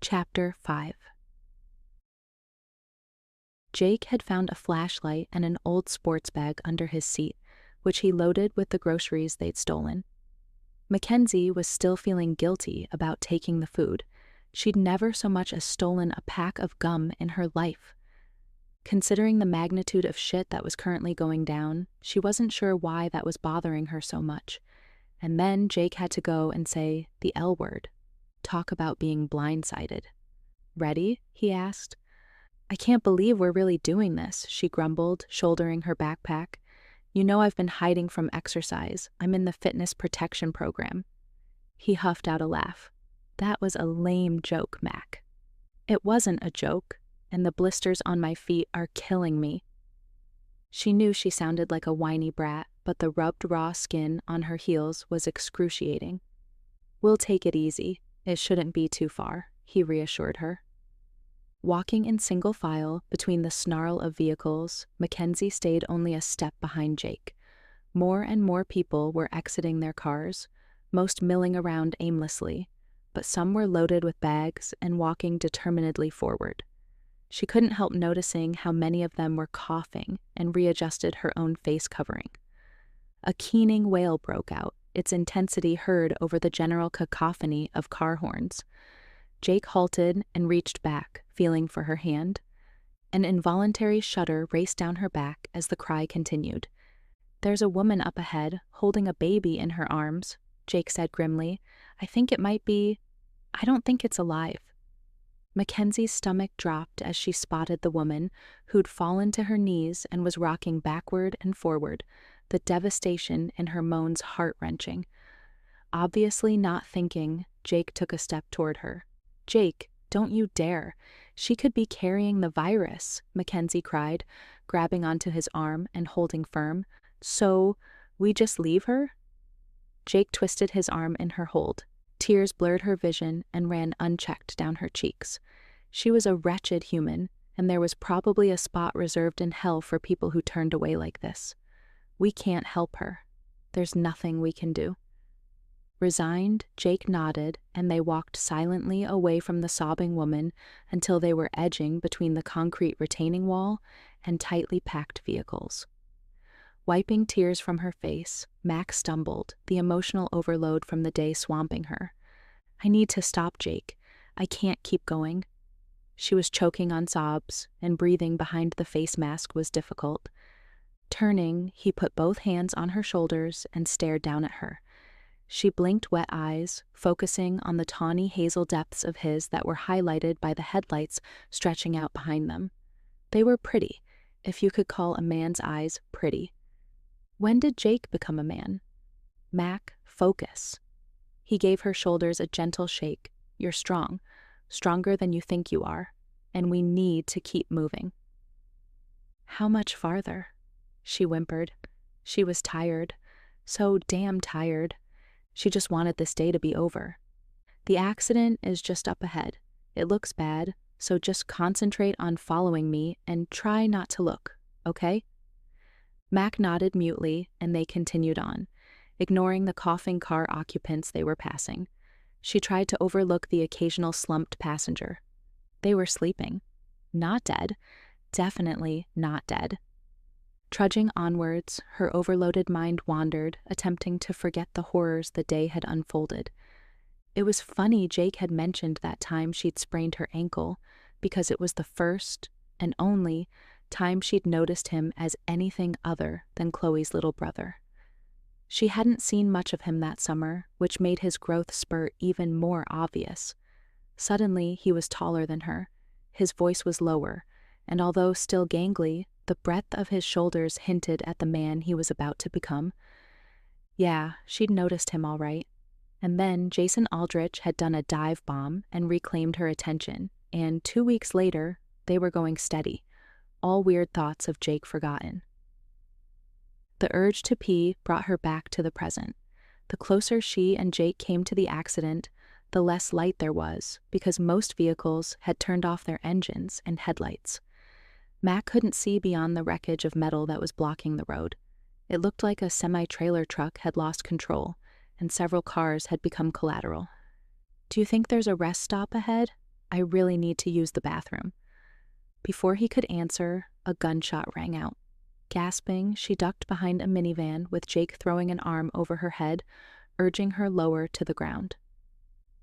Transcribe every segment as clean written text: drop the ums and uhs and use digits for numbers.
Chapter 5. Jake had found a flashlight and an old sports bag under his seat, which he loaded with the groceries they'd stolen. Mackenzie was still feeling guilty about taking the food. She'd never so much as stolen a pack of gum in her life. Considering the magnitude of shit that was currently going down, she wasn't sure why that was bothering her so much. And then Jake had to go and say the L word. Talk about being blindsided. "Ready?" he asked. "I can't believe we're really doing this," she grumbled, shouldering her backpack. "You know I've been hiding from exercise. I'm in the fitness protection program." He huffed out a laugh. "That was a lame joke, Mac." "It wasn't a joke, and the blisters on my feet are killing me." She knew she sounded like a whiny brat, but the rubbed raw skin on her heels was excruciating. "We'll take it easy. It shouldn't be too far," he reassured her. Walking in single file between the snarl of vehicles, Mackenzie stayed only a step behind Jake. More and more people were exiting their cars, most milling around aimlessly, but some were loaded with bags and walking determinedly forward. She couldn't help noticing how many of them were coughing and readjusted her own face covering. A keening wail broke out, its intensity heard over the general cacophony of car horns. Jake halted and reached back, feeling for her hand. An involuntary shudder raced down her back as the cry continued. "There's a woman up ahead, holding a baby in her arms," Jake said grimly. I don't think it's alive." Mackenzie's stomach dropped as she spotted the woman, who'd fallen to her knees and was rocking backward and forward, the devastation in her moans heart-wrenching. Obviously not thinking, Jake took a step toward her. "Jake, don't you dare. She could be carrying the virus," Mackenzie cried, grabbing onto his arm and holding firm. "So, we just leave her?" Jake twisted his arm in her hold. Tears blurred her vision and ran unchecked down her cheeks. She was a wretched human, and there was probably a spot reserved in hell for people who turned away like this. "We can't help her. There's nothing we can do." Resigned, Jake nodded, and they walked silently away from the sobbing woman until they were edging between the concrete retaining wall and tightly packed vehicles. Wiping tears from her face, Mac stumbled, the emotional overload from the day swamping her. "I need to stop, Jake. I can't keep going." She was choking on sobs, and breathing behind the face mask was difficult. Turning, he put both hands on her shoulders and stared down at her. She blinked wet eyes, focusing on the tawny hazel depths of his that were highlighted by the headlights stretching out behind them. They were pretty, if you could call a man's eyes pretty. When did Jake become a man? "Mac, focus." He gave her shoulders a gentle shake. "You're strong, stronger than you think you are, and we need to keep moving." "How much farther?" she whimpered. She was tired, so damn tired. She just wanted this day to be over. "The accident is just up ahead. It looks bad, so just concentrate on following me and try not to look, okay?" Mac nodded mutely, and they continued on, ignoring the coughing car occupants they were passing. She tried to overlook the occasional slumped passenger. They were sleeping. Not dead. Definitely not dead. Trudging onwards, her overloaded mind wandered, attempting to forget the horrors the day had unfolded. It was funny Jake had mentioned that time she'd sprained her ankle, because it was the first, and only, time she'd noticed him as anything other than Chloe's little brother. She hadn't seen much of him that summer, which made his growth spurt even more obvious. Suddenly, he was taller than her. His voice was lower, and although still gangly, the breadth of his shoulders hinted at the man he was about to become. Yeah, she'd noticed him all right. And then Jason Aldrich had done a dive bomb and reclaimed her attention, and 2 weeks later, they were going steady, all weird thoughts of Jake forgotten. The urge to pee brought her back to the present. The closer she and Jake came to the accident, the less light there was, because most vehicles had turned off their engines and headlights. Mac couldn't see beyond the wreckage of metal that was blocking the road. It looked like a semi-trailer truck had lost control, and several cars had become collateral. "Do you think there's a rest stop ahead?" I really need to use the bathroom." Before he could answer, a gunshot rang out. Gasping, she ducked behind a minivan with Jake throwing an arm over her head, urging her lower to the ground.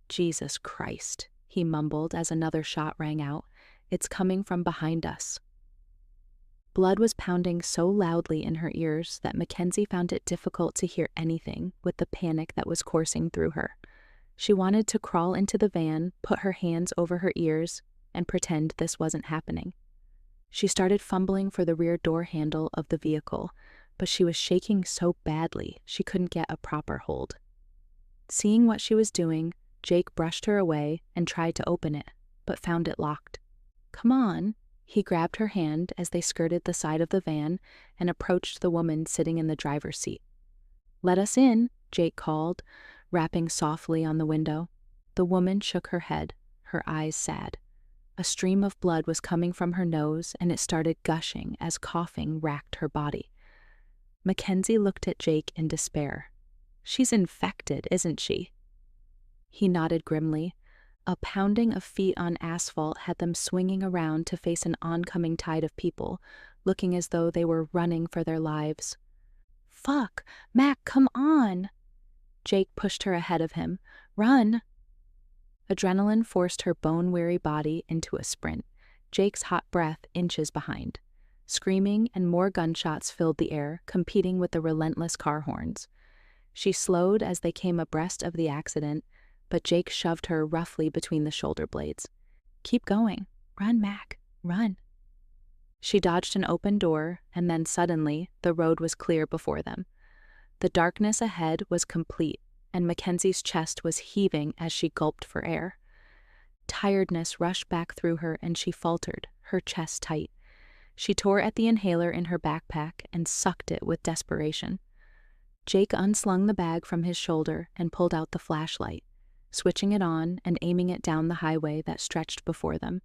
"Jesus Christ," he mumbled as another shot rang out. "It's coming from behind us." Blood was pounding so loudly in her ears that Mackenzie found it difficult to hear anything with the panic that was coursing through her. She wanted to crawl into the van, put her hands over her ears, and pretend this wasn't happening. She started fumbling for the rear door handle of the vehicle, but she was shaking so badly she couldn't get a proper hold. Seeing what she was doing, Jake brushed her away and tried to open it, but found it locked. "Come on." He grabbed her hand as they skirted the side of the van and approached the woman sitting in the driver's seat. "Let us in," Jake called, rapping softly on the window. The woman shook her head, her eyes sad. A stream of blood was coming from her nose, and it started gushing as coughing racked her body. Mackenzie looked at Jake in despair. "She's infected, isn't she?" He nodded grimly. A pounding of feet on asphalt had them swinging around to face an oncoming tide of people, looking as though they were running for their lives. "Fuck! Mac, come on!" Jake pushed her ahead of him. "Run!" Adrenaline forced her bone-weary body into a sprint, Jake's hot breath inches behind. Screaming and more gunshots filled the air, competing with the relentless car horns. She slowed as they came abreast of the accident, but Jake shoved her roughly between the shoulder blades. "Keep going. Run, Mac. Run." She dodged an open door, and then suddenly, the road was clear before them. The darkness ahead was complete, and Mackenzie's chest was heaving as she gulped for air. Tiredness rushed back through her, and she faltered, her chest tight. She tore at the inhaler in her backpack and sucked it with desperation. Jake unslung the bag from his shoulder and pulled out the flashlight, switching it on and aiming it down the highway that stretched before them.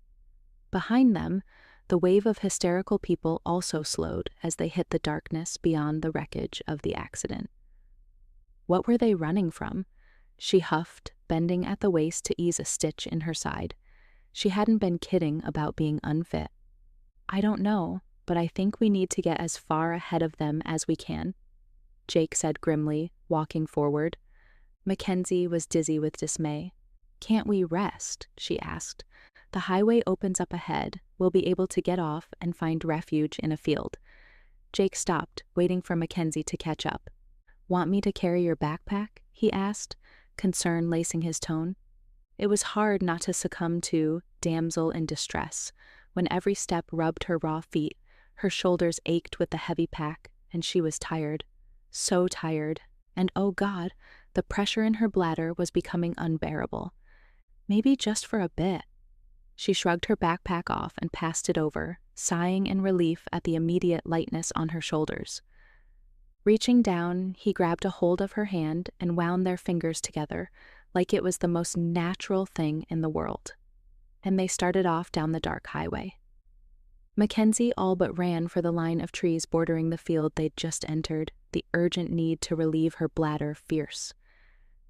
Behind them, the wave of hysterical people also slowed as they hit the darkness beyond the wreckage of the accident. What were they running from? She huffed, bending at the waist to ease a stitch in her side. She hadn't been kidding about being unfit. "I don't know, but I think we need to get as far ahead of them as we can," Jake said grimly, walking forward. Mackenzie was dizzy with dismay. "Can't we rest?" she asked. "The highway opens up ahead. We'll be able to get off and find refuge in a field." Jake stopped, waiting for Mackenzie to catch up. "Want me to carry your backpack?" he asked, concern lacing his tone. It was hard not to succumb to damsel in distress when every step rubbed her raw feet, her shoulders ached with the heavy pack, and she was tired. So tired, and oh God, the pressure in her bladder was becoming unbearable. Maybe just for a bit. She shrugged her backpack off and passed it over, sighing in relief at the immediate lightness on her shoulders. Reaching down, he grabbed a hold of her hand and wound their fingers together like it was the most natural thing in the world. And they started off down the dark highway. Mackenzie all but ran for the line of trees bordering the field they'd just entered, the urgent need to relieve her bladder fierce.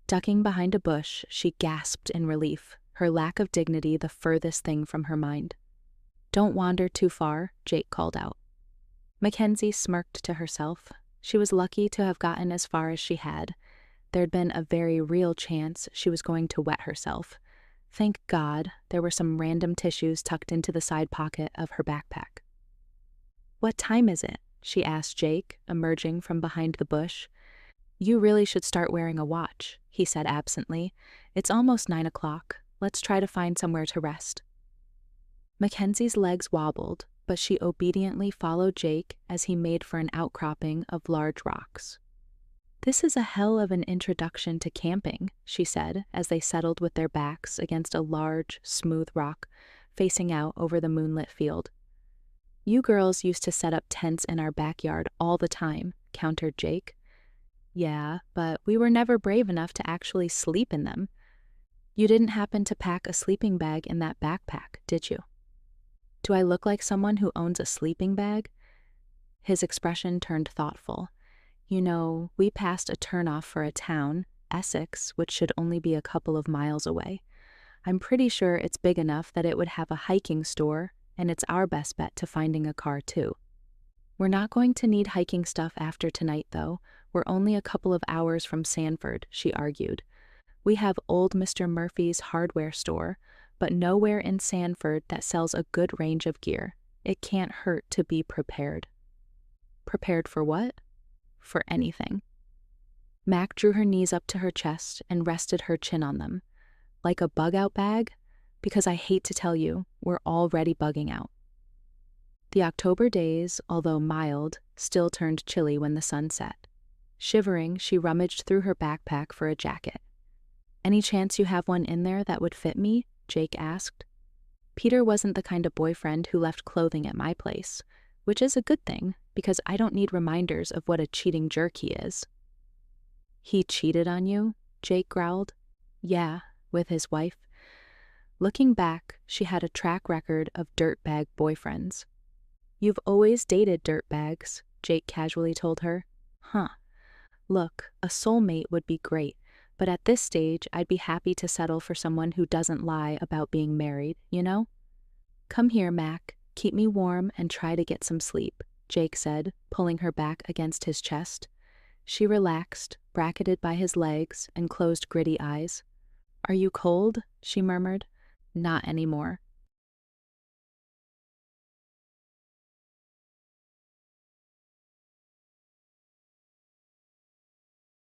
Ducking behind a bush, she gasped in relief, her lack of dignity the furthest thing from her mind. "Don't wander too far," Jake called out. Mackenzie smirked to herself. She was lucky to have gotten as far as she had. There'd been a very real chance she was going to wet herself. Thank God there were some random tissues tucked into the side pocket of her backpack. "What time is it?" she asked Jake, emerging from behind the bush. "You really should start wearing a watch," he said absently. "It's almost 9 o'clock. Let's try to find somewhere to rest." Mackenzie's legs wobbled, but she obediently followed Jake as he made for an outcropping of large rocks. "This is a hell of an introduction to camping," she said as they settled with their backs against a large, smooth rock facing out over the moonlit field. "You girls used to set up tents in our backyard all the time," countered Jake. "Yeah, but we were never brave enough to actually sleep in them. You didn't happen to pack a sleeping bag in that backpack, did you?" "Do I look like someone who owns a sleeping bag?" His expression turned thoughtful. "You know, we passed a turnoff for a town, Essex, which should only be a couple of miles away. I'm pretty sure it's big enough that it would have a hiking store, and it's our best bet to finding a car too. We're not going to need hiking stuff after tonight, though. We're only a couple of hours from Sanford, she argued. We have old Mr. Murphy's hardware store, but nowhere in Sanford that sells a good range of gear. It can't hurt to be prepared. Prepared for what? For anything. Mac drew her knees up to her chest and rested her chin on them. Like a bug-out bag? Because I hate to tell you, we're already bugging out. The October days, although mild, still turned chilly when the sun set. Shivering, she rummaged through her backpack for a jacket. Any chance you have one in there that would fit me? Jake asked. Peter wasn't the kind of boyfriend who left clothing at my place, which is a good thing, because I don't need reminders of what a cheating jerk he is. He cheated on you? Jake growled. Yeah, with his wife. Looking back, she had a track record of dirtbag boyfriends. You've always dated dirtbags, Jake casually told her. Huh. Look, a soulmate would be great, but at this stage I'd be happy to settle for someone who doesn't lie about being married, you know? Come here, Mac. Keep me warm and try to get some sleep, Jake said, pulling her back against his chest. She relaxed, bracketed by his legs, and closed gritty eyes. Are you cold? She murmured. Not anymore.